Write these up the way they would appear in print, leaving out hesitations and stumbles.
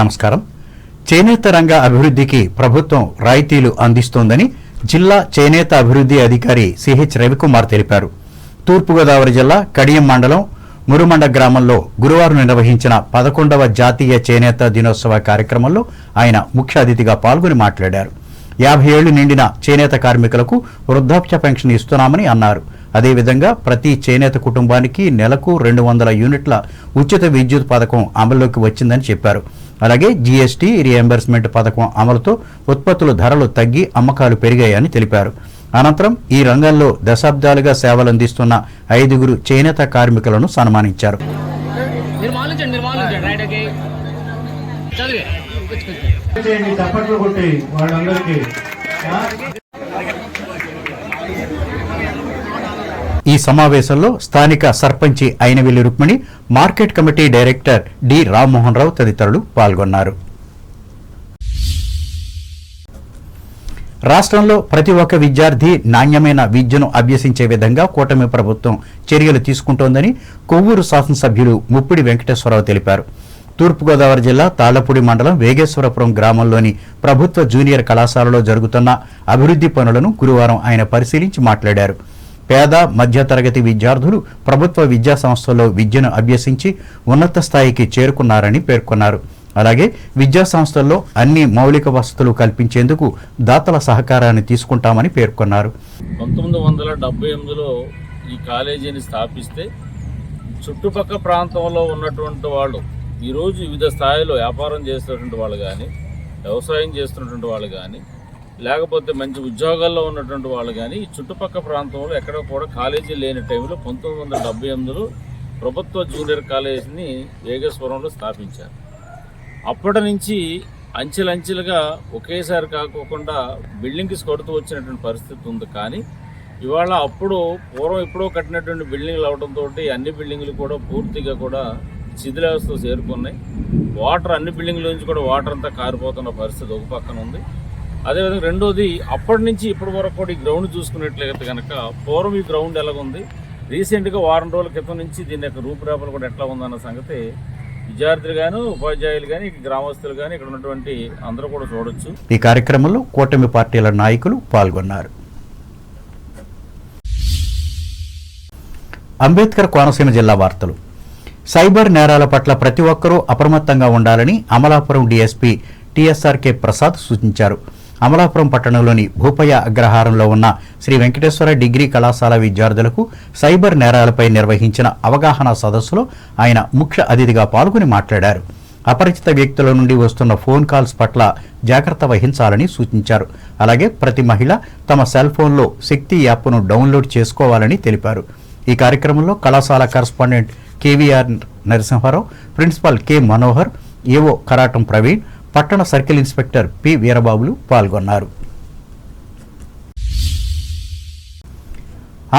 నమస్కారం. చేనేత రంగ అభివృద్ధికి ప్రభుత్వం రాయితీలు అందిస్తోందని జిల్లా చేనేత అభివృద్ధి అధికారి సిహెచ్ రవికుమార్ తెలిపారు. తూర్పుగోదావరి జిల్లా కడియం మండలం మురుమండ గ్రామంలో గురువారం నిర్వహించిన 11వ జాతీయ చేనేత దినోత్సవ కార్యక్రమంలో ఆయన ముఖ్య అతిథిగా పాల్గొని మాట్లాడారు. 50 ఏళ్లు నిండిన చేనేత కార్మికులకు వృద్ధాప్య పెన్షన్ ఇస్తున్నామని అన్నారు. అదేవిధంగా ప్రతి చేనేత కుటుంబానికి నెలకు 200 యూనిట్ల ఉచిత విద్యుత్ పథకం అమల్లోకి వచ్చిందని చెప్పారు. అలాగే జీఎస్టీ రీఎంబర్స్మెంట్ పథకం అమలుతో ఉత్పత్తుల ధరలు తగ్గి అమ్మకాలు పెరిగాయని తెలిపారు. అనంతరం ఈ రంగంలో దశాబ్దాలుగా సేవలందిస్తున్న 5 చేనేత కార్మికులను సన్మానించారు. ఈ సమావేశంలో స్థానిక సర్పంచి Ainavilli Rukmini, market committee director D Rammohan Rao తదితరులు పాల్గొన్నారు. రాష్ట్రంలో ప్రతి ఒక్క విద్యార్థి నాణ్యమైన విద్యను అభ్యసించే విధంగా కూటమి ప్రభుత్వం చర్యలు తీసుకుంటోందని కొవ్వూరు శాసనసభ్యులు ముప్పిడి వెంకటేశ్వరరావు తెలిపారు. తూర్పుగోదావరి జిల్లా తాళ్లపూడి మండలం వేగేశ్వరపురం గ్రామంలోని ప్రభుత్వ జూనియర్ కళాశాలలో జరుగుతున్న అభివృద్ధి పనులను గురువారం ఆయన పరిశీలించి మాట్లాడారు. పేద మధ్యతరగతి విద్యార్థులు ప్రభుత్వ విద్యా సంస్థల్లో విద్యను అభ్యసించి ఉన్నత స్థాయికి చేరుకున్నారని పేర్కొన్నారు. అలాగే విద్యా సంస్థల్లో అన్ని మౌలిక వసతులు కల్పించేందుకు దాతల సహకారాన్ని తీసుకుంటామని పేర్కొన్నారు. 1978లో ఈ కాలేజీని స్థాపిస్తే చుట్టుపక్కల ప్రాంతంలో ఉన్నటువంటి వాళ్ళు ఈరోజు వివిధ స్థాయిలో వ్యాపారం చేస్తున్నటువంటి వాళ్ళు కానీ, వ్యవసాయం చేస్తున్నటువంటి వాళ్ళు కానీ, లేకపోతే మంచి ఉద్యోగాల్లో ఉన్నటువంటి వాళ్ళు కానీ ఈ చుట్టుపక్కల ప్రాంతంలో ఎక్కడ కూడా కాలేజీ లేని టైంలో 1978లో ప్రభుత్వ జూనియర్ కాలేజీని వేగేశ్వరంలో స్థాపించారు. అప్పటి నుంచి అంచెలంచెలుగా ఒకేసారి కాకోకుండా బిల్డింగ్స్ కడుతూ వచ్చినటువంటి పరిస్థితి ఉంది. కానీ ఇవాళ పూర్వం ఎప్పుడో కట్టినటువంటి బిల్డింగ్లు అవడంతో అన్ని బిల్డింగ్లు కూడా పూర్తిగా కూడా శిథిలావస్థకు చేరుకున్నాయి. వాటర్ అన్ని బిల్డింగ్ల నుంచి కూడా వాటర్ అంతా కారిపోతున్న పరిస్థితి ఒక పక్కన ఉంది. అదేవిధంగా రెండోది, అప్పటి నుంచి ఇప్పటి వరకు కూడా ఈ గ్రౌండ్ చూసుకున్నట్లయితే కనుక పూర్వం ఈ గ్రౌండ్ ఎలాగుంది, రీసెంట్గా వారం రోజుల క్రితం నుంచి దీని యొక్క రూపురేఖలు కూడా ఎట్లా ఉందన్న సంగతి విద్యార్థులు కానీ, ఉపాధ్యాయులు కానీ, గ్రామస్తులు కానీ, ఇక్కడ ఉన్నటువంటి అందరూ కూడా చూడొచ్చు. ఈ కార్యక్రమంలో కూటమి పార్టీల నాయకులు పాల్గొన్నారు. అంబేద్కర్ కోనసీమ జిల్లా వార్తలు. సైబర్ నేరాల పట్ల ప్రతి ఒక్కరూ అప్రమత్తంగా ఉండాలని అమలాపురం డీఎస్పీ టీఎస్ఆర్కే ప్రసాద్ సూచించారు. అమలాపురం పట్టణంలోని భూపయ్య అగ్రహారంలో ఉన్న శ్రీ వెంకటేశ్వర డిగ్రీ కళాశాల విద్యార్థులకు సైబర్ నేరాలపై నిర్వహించిన అవగాహన సదస్సులో ఆయన ముఖ్య అతిథిగా పాల్గొని మాట్లాడారు. అపరిచిత వ్యక్తుల నుండి వస్తున్న ఫోన్ కాల్స్ పట్ల జాగ్రత్త వహించాలని సూచించారు. అలాగే ప్రతి మహిళ తమ సెల్ ఫోన్లో శక్తి యాప్ను డౌన్లోడ్ చేసుకోవాలని తెలిపారు. ఈ కార్యక్రమంలో కళాశాల correspondent KVR Narasimha Rao, principal K Manohar, AO Karatam Praveen, పట్టణ సర్కిల్ ఇన్స్పెక్టర్ పి వీరబాబులు పాల్గొన్నారు.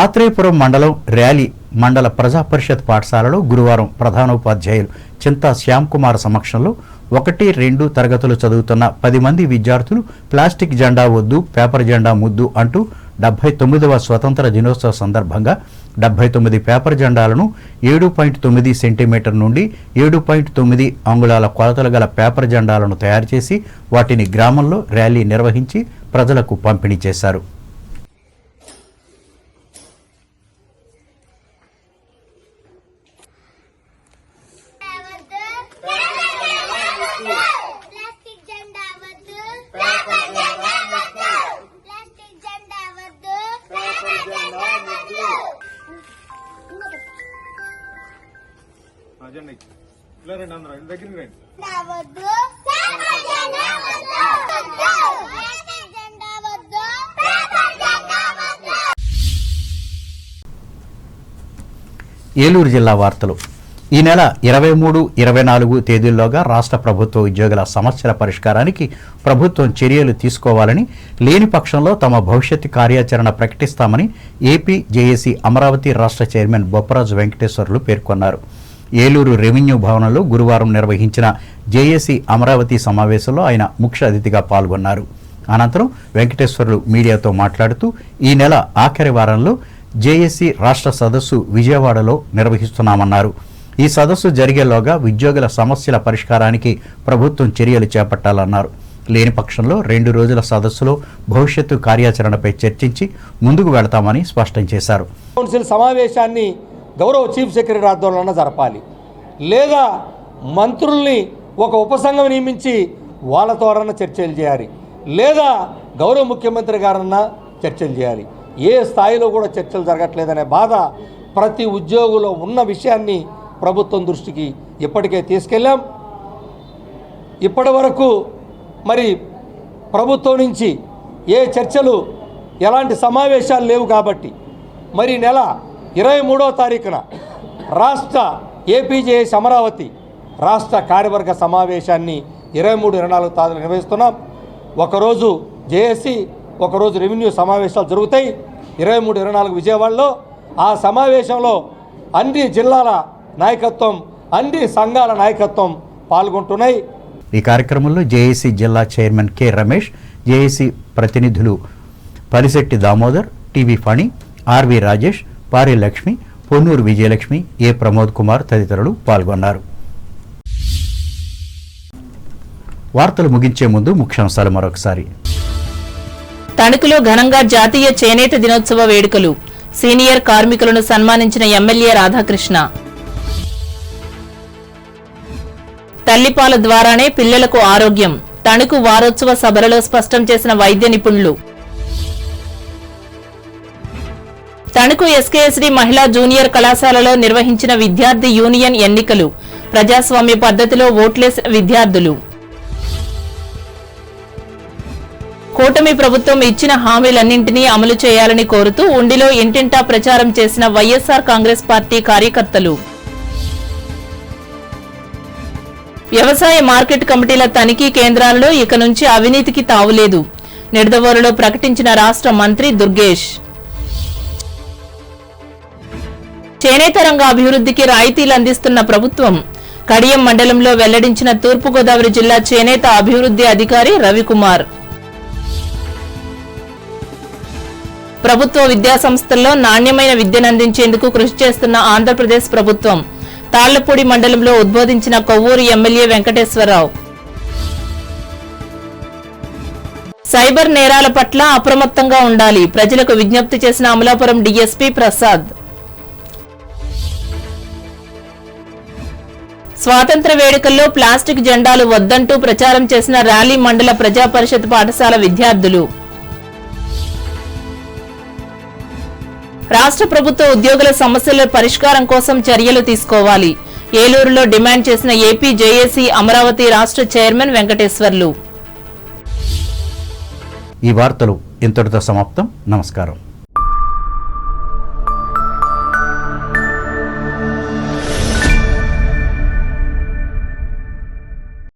ఆత్రేయపురం మండలం ర్యాలీ మండల ప్రజా పరిషత్ పాఠశాలలో గురువారం ప్రధానోపాధ్యాయులు చింతా శ్యామ్కుమార్ సమక్షంలో 1-2 తరగతులు చదువుతున్న 10 మంది విద్యార్థులు ప్లాస్టిక్ జెండా వద్దు, పేపర్ జెండా ముద్దు అంటూ 79వ స్వతంత్ర దినోత్సవ సందర్భంగా 79 పేపర్ జెండాలను 7.9 సెంటీమీటర్ నుండి 7.9 అంగుళాల కొలతలు గల పేపర్ జెండాలను తయారు చేసి వాటిని గ్రామంలో ర్యాలీ నిర్వహించి ప్రజలకు పంపిణీ చేశారు. ఏలూరు జిల్లా వార్తలు. ఈ నెల 23, 24 తేదీల్లోగా రాష్ట్ర ప్రభుత్వ ఉద్యోగుల సమస్యల పరిష్కారానికి ప్రభుత్వం చర్యలు తీసుకోవాలని, లేని పక్షంలో తమ భవిష్యత్తు కార్యాచరణ ప్రకటిస్తామని ఏపీ జేఏసీ అమరావతి రాష్ట్ర చైర్మన్ బొప్పరాజు వెంకటేశ్వర్లు పేర్కొన్నారు. ఏలూరు రెవెన్యూ భవనంలో గురువారం నిర్వహించిన జేఏసీ అమరావతి సమావేశంలో ఆయన ముఖ్య అతిథిగా పాల్గొన్నారు. అనంతరం వెంకటేశ్వర్లు మీడియాతో మాట్లాడుతూ ఈ నెల ఆఖరి వారంలో జేఏసీ రాష్ట్ర సదస్సు విజయవాడలో నిర్వహిస్తున్నామన్నారు. ఈ సదస్సు జరిగేలోగా ఉద్యోగుల సమస్యల పరిష్కారానికి ప్రభుత్వం చర్యలు చేపట్టాలన్నారు. లేని పక్షంలో 2 రోజుల సదస్సులో భవిష్యత్తు కార్యాచరణపై చర్చించి ముందుకు వెళతామని స్పష్టం చేశారు. కౌన్సిల్ సమావేశాన్ని గౌరవ చీఫ్ సెక్రటరీ ఆధ్వర్యంలో జరపాలి, లేదా మంత్రుల్ని ఒక ఉపసంఘం నియమించి వాళ్ళతో చర్చలు చేయాలి, లేదా గౌరవ ముఖ్యమంత్రి గారన్నా చర్చలు చేయాలి. ఏ స్థాయిలో కూడా చర్చలు జరగట్లేదనే బాధ ప్రతి ఉద్యోగులో ఉన్న విషయాన్ని ప్రభుత్వం దృష్టికి ఇప్పటికే తీసుకెళ్ళాం. ఇప్పటి వరకు మరి ప్రభుత్వం నుంచి ఏ చర్చలు ఎలాంటి సమావేశాలు లేవు కాబట్టి మరి నెల 23వ తారీఖున రాష్ట్ర ఏపీజేఎస్ అమరావతి రాష్ట్ర కార్యవర్గ సమావేశాన్ని 23-24 తారీఖున నిర్వహిస్తున్నాం. ఒకరోజు జేఏసీ, ఒకరోజు రెవెన్యూ సమావేశాలు జరుగుతాయి 23-24 విజయవాడలో. ఆ సమావేశంలో అన్ని జిల్లాల నాయకత్వం, అన్ని సంఘాల నాయకత్వం పాల్గొంటున్నాయి. ఈ కార్యక్రమంలో జేఏసీ జిల్లా చైర్మన్ కె రమేష్, జేఏసీ ప్రతినిధులు పలిశెట్టి దామోదర్, టీవీ ఫణి, ఆర్వి రాజేష్, పారి లక్ష్మి, పొన్నూరు విజయలక్ష్మి, ఏ ప్రమోద్ కుమార్ తదితరులు పాల్గొన్నారు. వార్తలు ముగించే ముందు ముఖ్యాంశాలు మరొకసారి. తణుకులో ఘనంగా జాతీయ చేనేత దినోత్సవ వేడుకలు. సీనియర్ కార్మికులను సన్మానించిన ఎమ్మెల్యే రాధాకృష్ణ. తల్లిపాల ద్వారానే పిల్లలకు ఆరోగ్యం. తణుకు వారోత్సవ సభలలో స్పష్టం చేసిన వైద్య నిపుణులు. తణుకు ఎస్కేఎస్డి మహిళా జూనియర్ కళాశాలలో నిర్వహించిన విద్యార్థి యూనియన్ ఎన్నికలు. ప్రజాస్వామ్య పద్ధతిలో ఓట్లేసిన విద్యార్థులు. కూటమి ప్రభుత్వం ఇచ్చిన హామీలన్నింటినీ అమలు చేయాలని కోరుతూ ఉండిలో ఇంటింటా ప్రచారం చేసిన వైఎస్ఆర్ కాంగ్రెస్ పార్టీ కార్యకర్తలు. వ్యవసాయ మార్కెట్ కమిటీల తనిఖీ కేంద్రాల్లో ఇక నుంచి అవినీతికి తావులేదు. నిడదవోలులో ప్రకటించిన రాష్ట్ర మంత్రి దుర్గేష్. చేనేత రంగ అభివృద్ధికి రాయితీలు అందిస్తున్న ప్రభుత్వం. కడియం మండలంలో వెల్లడించిన తూర్పుగోదావరి జిల్లా చేనేత అభివృద్ధి అధికారి రవికుమార్. ప్రభుత్వ విద్యాసంస్థల్లో నాణ్యమైన విద్యనందించేందుకు కృషి చేస్తున్న ఆంధ్రప్రదేశ్ ప్రభుత్వం. తాళ్లపూడి మండలంలో ఉద్బోధించిన కొవ్వూరు ఎమ్మెల్యే వెంకటేశ్వరరావు. సైబర్ నేరాల పట్ల అప్రమత్తంగా ఉండాలి. ప్రజలకు విజ్ఞప్తి చేసిన అమలాపురం డీఎస్పీ ప్రసాద్. స్వాతంత్ర వేడుకల్లో ప్లాస్టిక్ జెండాలు వద్దంటూ ప్రచారం చేసిన ర్యాలీ మండల ప్రజా పరిషత్ పాఠశాల విద్యార్థులు. రాష్ట్ర ప్రభుత్వ ఉద్యోగుల సమస్యల పరిష్కారం కోసం చర్యలు తీసుకోవాలి. ఏలూరులో డిమాండ్ చేసిన ఏపీ జేఏసీ అమరావతి రాష్ట్ర చైర్మన్ వెంకటేశ్వర్లు. ఈ వార్తలు ఇంతటితో సమాప్తం. నమస్కారం.